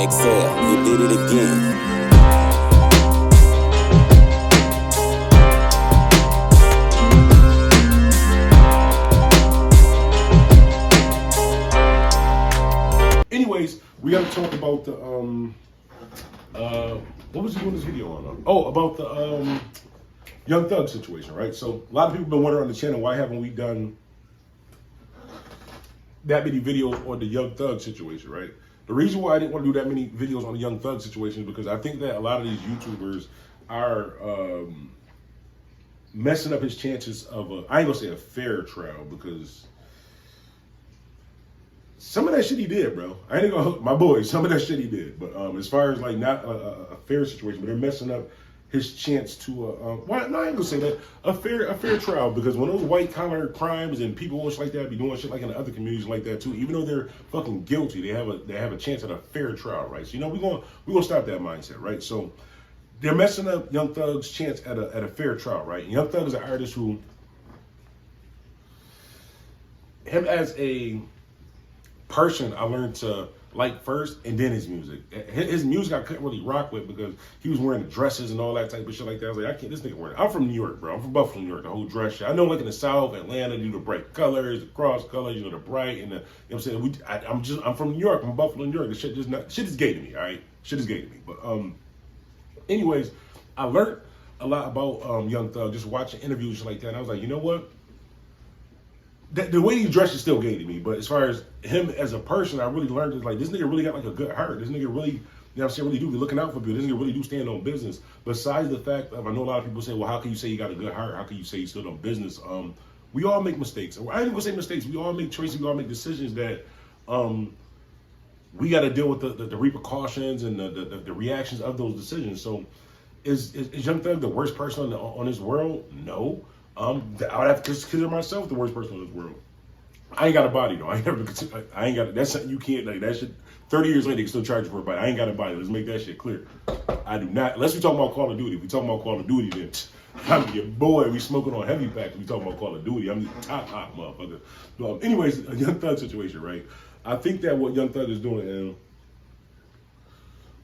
Excel, you did it again. Anyways, we got to talk about the what was he doing this video on? Oh, about the Young Thug situation, right? So a lot of people have been wondering on the channel, why haven't we done that many videos on the Young Thug situation, right? The reason why I didn't want to do that many videos on the Young Thug situation is because I think that a lot of these YouTubers are messing up his chances of I ain't gonna say a fair trial, because some of that shit he did, bro. I ain't gonna, my boy, some of that shit he did. But as far as like not a fair situation, but they're messing up his chance to, well, no, I ain't gonna say that, a fair trial, because when those white collar crimes and people and shit like that be doing shit like in the other communities like that too, even though they're fucking guilty, they have a chance at a fair trial, right? So, you know, we're gonna stop that mindset, right? So they're messing up Young Thug's chance at a fair trial, right? And Young Thug is an artist who, him as a person, I learned to like first, and then his music. His music I couldn't really rock with because he was wearing dresses and all that type of shit like that. I was like, I can't, this nigga wearing. I'm from New York, bro. I'm from Buffalo, New York. The whole dress shit. I know, like in the South, Atlanta, do the bright colors, the cross colors, you know, the bright and the. You know what I'm saying? I'm from New York. I'm from Buffalo, New York. The shit is gay to me. All right, shit is gay to me. But anyways, I learned a lot about Young Thug just watching interviews shit like that. And I was like, you know what? The way he dresses is still gay to me, but as far as him as a person, I really learned that, like, this nigga really got like a good heart. This nigga really, you know what I'm saying, really do be looking out for people. This nigga really do stand on business. Besides the fact of, I know a lot of people say, well, how can you say you got a good heart? How can you say you stood on business? We all make mistakes. I ain't gonna say mistakes. We all make choices. We all make decisions that we got to deal with the repercussions and the reactions of those decisions. So is Young Thug the worst person on this world? No. I would have to consider myself the worst person in this world. I ain't got a body though. I ain't got. That's something you can't, like, that shit. 30 years later, they can still charge you for a body. I ain't got a body. Let's make that shit clear. I do not. Unless we talking about Call of Duty. If we talking about Call of Duty, then I'm your boy. We smoking on heavy pack. We talking about Call of Duty. I'm the top motherfucker. Anyways, a Young Thug situation, right? I think that what Young Thug is doing,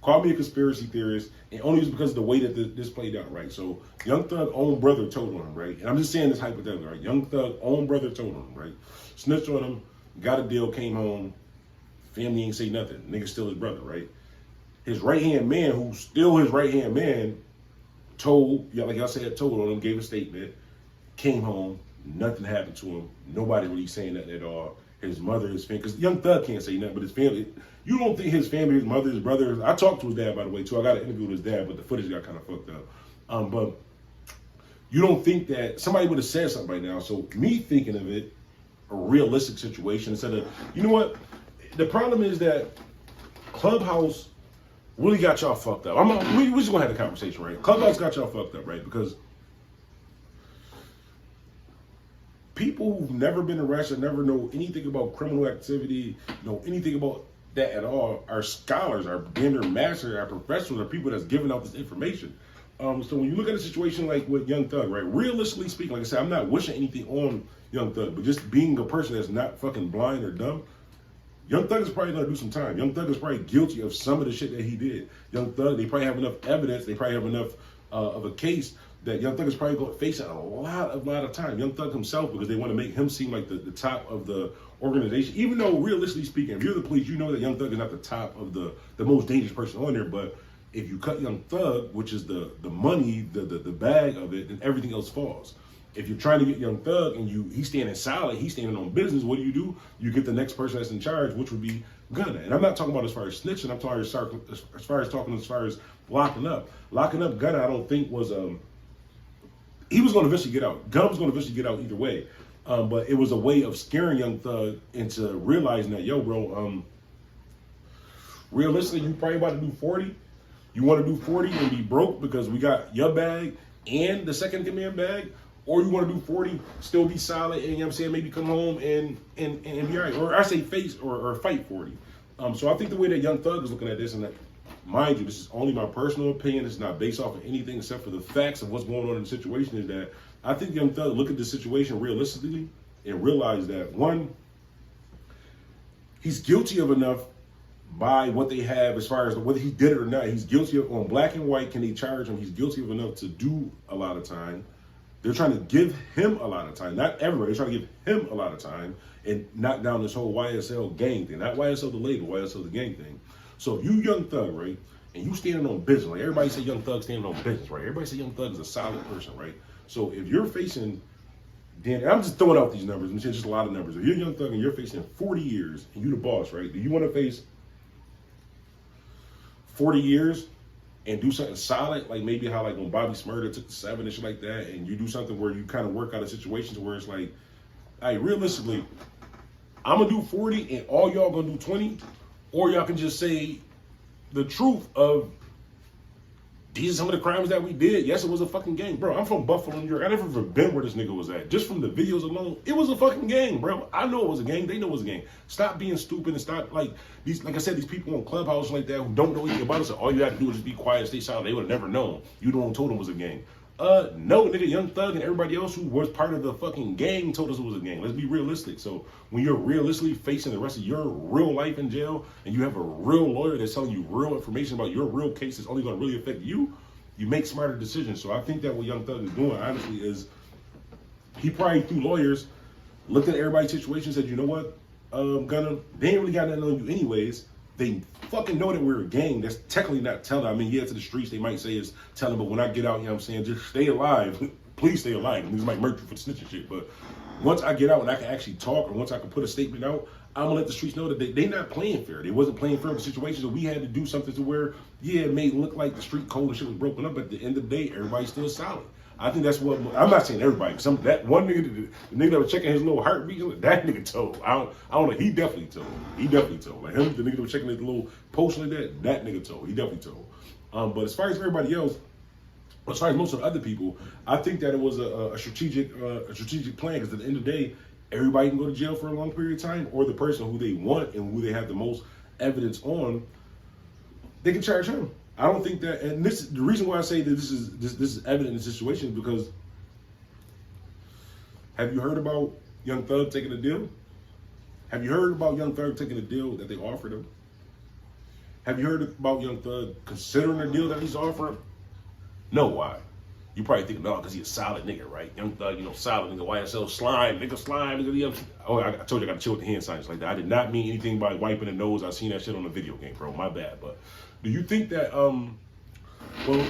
call me a conspiracy theorist, and only just because of the way that this played out, right? So Young Thug own brother told on him, right? And I'm just saying this hypothetically, right? Young Thug own brother told on him, right? Snitched on him, got a deal, came home, family ain't say nothing. Nigga still his brother, right? His right-hand man, who's still his right-hand man, told, yeah, like I said, told on him, gave a statement, came home, nothing happened to him. Nobody really saying nothing at all. His mother, his family, because Young Thug can't say nothing, but his family, you don't think his family, his mother, his brother, I talked to his dad, by the way, too. I got an interview with his dad, but the footage got kind of fucked up. But you don't think that somebody would have said something right now. So me thinking of it, a realistic situation, instead of, you know what? The problem is that Clubhouse really got y'all fucked up. We just gonna have a conversation, right? Clubhouse got y'all fucked up, right? Because people who've never been arrested, never know anything about criminal activity, know anything about that at all, are scholars, are damn near masters, are professionals, are people that's giving out this information. So when you look at a situation like with Young Thug, right, realistically speaking, like I said, I'm not wishing anything on Young Thug, but just being a person that's not fucking blind or dumb, Young Thug is probably gonna do some time. Young Thug is probably guilty of some of the shit that he did. Young Thug, they probably have enough evidence, they probably have enough of a case that Young Thug is probably going to face a lot of time. Young Thug himself, because they want to make him seem like the top of the organization. Even though, realistically speaking, if you're the police, you know that Young Thug is not the top of the most dangerous person on there. But if you cut Young Thug, which is the money, the bag of it, then everything else falls. If you're trying to get Young Thug and he's standing solid, he's standing on business, what do? You get the next person that's in charge, which would be Gunna. And I'm not talking about as far as snitching. I'm talking as far as locking up. Locking up Gunna, I don't think was he was going to eventually get out. Gunna was going to eventually get out either way. But it was a way of scaring Young Thug into realizing that, yo, bro, realistically, you probably about to do 40. You want to do 40 and be broke because we got your bag and the second command bag? Or you want to do 40, still be solid, and, you know what I'm saying, maybe come home and be all right. Or I say face or fight 40. So I think the way that Young Thug is looking at this, and that, mind you, this is only my personal opinion. It's not based off of anything except for the facts of what's going on in the situation, is that I think Young Thug look at the situation realistically and realize that, one, he's guilty of enough by what they have as far as whether he did it or not. He's guilty of, on black and white, can they charge him? He's guilty of enough to do a lot of time. They're trying to give him a lot of time. Not everybody. They're trying to give him a lot of time and knock down this whole YSL gang thing. Not YSL the label, YSL the gang thing. So if you Young Thug, right, and you standing on business, like everybody say Young Thug standing on business, right? Everybody say Young Thug is a solid person, right? So if you're facing, then I'm just throwing out these numbers. I'm saying just a lot of numbers. If you're Young Thug and you're facing 40 years and you the boss, right? Do you want to face 40 years and do something solid, like maybe how like when Bobby Smurda took the 7 and shit like that, and you do something where you kind of work out of situations where it's like, hey, realistically, I'm gonna do 40 and all y'all gonna do 20, or y'all can just say the truth of these are some of the crimes that we did. Yes, it was a fucking gang, bro. I'm from Buffalo, New York. I never been where this nigga was at. Just from the videos alone, it was a fucking gang, bro. I know it was a gang. They know it was a gang. Stop being stupid and stop like these. Like I said, these people on Clubhouse like that who don't know anything about us. All you have to do is just be quiet, stay silent. They would have never known. You the one who told them it was a gang. No, nigga, Young Thug and everybody else who was part of the fucking gang told us it was a gang. Let's be realistic. So when you're realistically facing the rest of your real life in jail and you have a real lawyer that's telling you real information about your real case that's only going to really affect you, you make smarter decisions. So I think that what Young Thug is doing, honestly, is he probably through lawyers looked at everybody's situation and said, you know what, Gunna, they ain't really got nothing on you anyways. They fucking know that we're a gang. That's technically not telling. I mean, yeah, to the streets, they might say it's telling, but when I get out, you know what I'm saying, just stay alive. Please stay alive. Niggas might murder you for snitching shit. But once I get out and I can actually talk, or once I can put a statement out, I'm gonna let the streets know that they not playing fair. They wasn't playing fair in the situations that we had to do something to where, yeah, it may look like the street code and shit was broken up, but at the end of the day, everybody's still solid. I think that's what, I'm not saying everybody, some that one nigga, the nigga that was checking his little heartbeat, that nigga told. I don't know, he definitely told. He definitely told. Like him, the nigga that was checking his little post like that nigga told. He definitely told. But as far as everybody else, as far as most of the other people, I think that it was a strategic plan, because at the end of the day, everybody can go to jail for a long period of time, or the person who they want and who they have the most evidence on, they can charge him. I don't think that, and this the reason why I say that this is evident in the situation is because, have you heard about Young Thug taking a deal? Have you heard about Young Thug taking a deal that they offered him? Have you heard about Young Thug considering a deal that he's offering? No, why? You probably think, no, because he's a solid nigga, right? Young Thug, solid nigga, YSL, slime, nigga. Oh, I told you I got to chill with the hand signs like that. I did not mean anything by wiping the nose. I seen that shit on the video game, bro. My bad. But do you think that, well,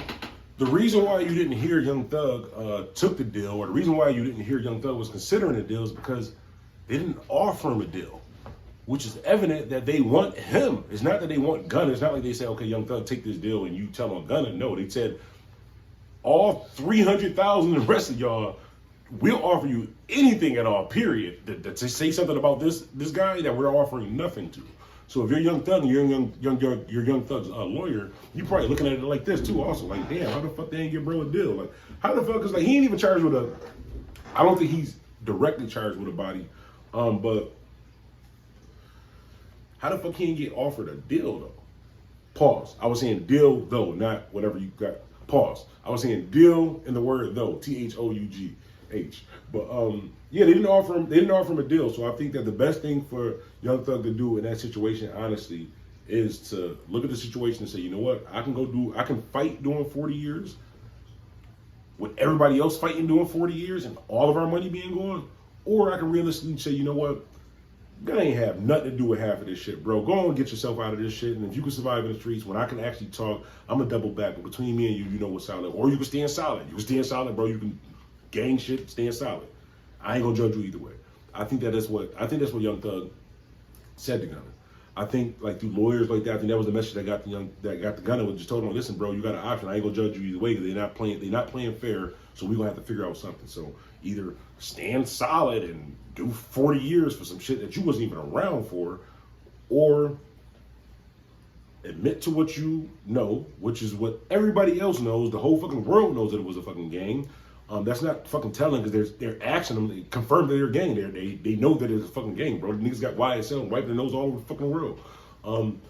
the reason why you didn't hear Young Thug took the deal, or the reason why you didn't hear Young Thug was considering a deal, is because they didn't offer him a deal, which is evident that they want him. It's not that they want Gunna. It's not like they say, okay, Young Thug, take this deal, and you tell him Gunna. No, they said, all 300,000 of the rest of y'all, we'll offer you anything at all, period. To say something about this guy that we're offering nothing to. So if you're Young Thug and you're Young Thug's lawyer, you're probably looking at it like this too. Also, like, damn, how the fuck they ain't give bro a deal? Like, how the fuck? Because like he ain't even charged with a. I don't think he's directly charged with a body, but how the fuck he ain't get offered a deal though? Pause. I was saying deal though, not whatever you got. Pause. I was saying deal in the word though, THOUGH. But yeah, they didn't offer him a deal. So I think that the best thing for Young Thug to do in that situation, honestly, is to look at the situation and say, you know what, I can fight doing 40 years with everybody else fighting doing 40 years and all of our money being gone, or I can realistically say, you know what, Gunna ain't have nothing to do with half of this shit, bro. Go on and get yourself out of this shit. And if you can survive in the streets, when I can actually talk, I'm going to double back. But between me and you know what's solid. Or you can stand solid. You can stand solid, bro. You can gang shit, stand solid. I ain't going to judge you either way. I think that's what Young Thug said to Gunna. I think like through lawyers like that, I think that was the message that got the Gunna, was just told him, listen, bro, you got an option. I ain't going to judge you either way, because they're not playing fair. So we're going to have to figure out something. So either stand solid and do 40 years for some shit that you wasn't even around for, or admit to what you know, which is what everybody else knows. The whole fucking world knows that it was a fucking gang. That's not fucking telling, because they're asking them, they confirm that they're a gang. They know that it's a fucking gang, bro. The niggas got YSL and wiping their nose all over the fucking world. And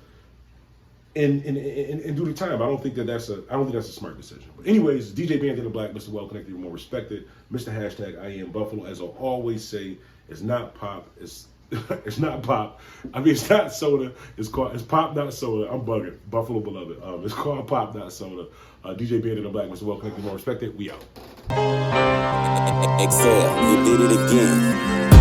due to time, I don't think that's a smart decision. But anyways, DJ Bandana Black, Mr. Well Connected, more respected, Mr. #IAmBuffalo. As I always say, it's not pop, it's It's not pop. I mean, it's not soda. It's pop, not soda. I'm bugging. Buffalo beloved. It's called pop, not soda. DJ Bandana Black, Mr. Well Connected, more respected. We out. Excel, you did it again.